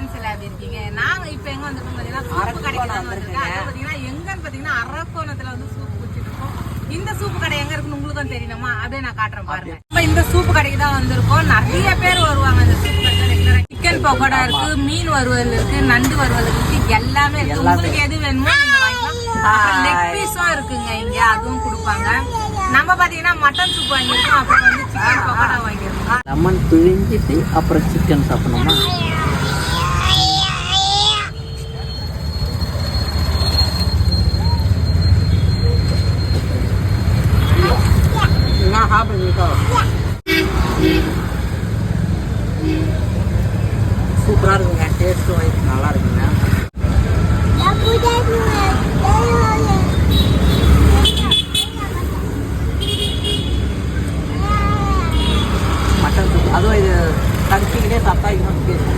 Friends எல்லாம் எப்படி இருக்கீங்க? நாங்க இப்ப எங்க வந்திருக்கோம் பாத்தீங்கன்னா சூப்பு கடைக்கு தான் வந்திருக்கோம். அது பாத்தீங்கன்னா எங்கன்னு பாத்தீங்கன்னா அரக்கோணத்துல வந்து சூப்பு குடிச்சிட்டு இருக்கோம். இந்த சூப்பு கடை எங்க இருக்குன்னு உங்களுக்கும் தெரியணுமா? அப்படியே நான் காட்டுறேன் பாருங்க. இப்ப இந்த சூப்பு கடைக்கு தான் வந்திருக்கோம். நிறைய பேர் வருவாங்க இந்த சூப்பு கடை ரெகுலரா. சிக்கன் பக்கோடா இருக்கு, மீன் வறுவல் இருக்கு, நண்டு வறுவல் இருக்கு, எல்லாமே இருக்கு. உங்களுக்கு எது வேணுமோ நீங்க வாங்கிக்கலாம். லெக் பீஸும் இருக்குங்க இங்க, அதுவும் கொடுப்பாங்க. நம்ம பாத்தீங்கன்னா மட்டன் சூப் வாங்கிருக்கோம், அப்புறம் வந்து சிக்கன் பக்கோடா வாங்கிருக்கோம். லெமன் பிழிஞ்சிட்டு அப்புறம் சிக்கன் சாப்பிடணுமா? சூப்பரா இருக்குங்க, டேஸ்ட் வைஸ் நல்லா இருக்குங்க. மட்டன் சூப் அதுவும் இது கடிச்சிக்கிட்டே சாப்பிட்டா இன்னும் டேஸ்ட்.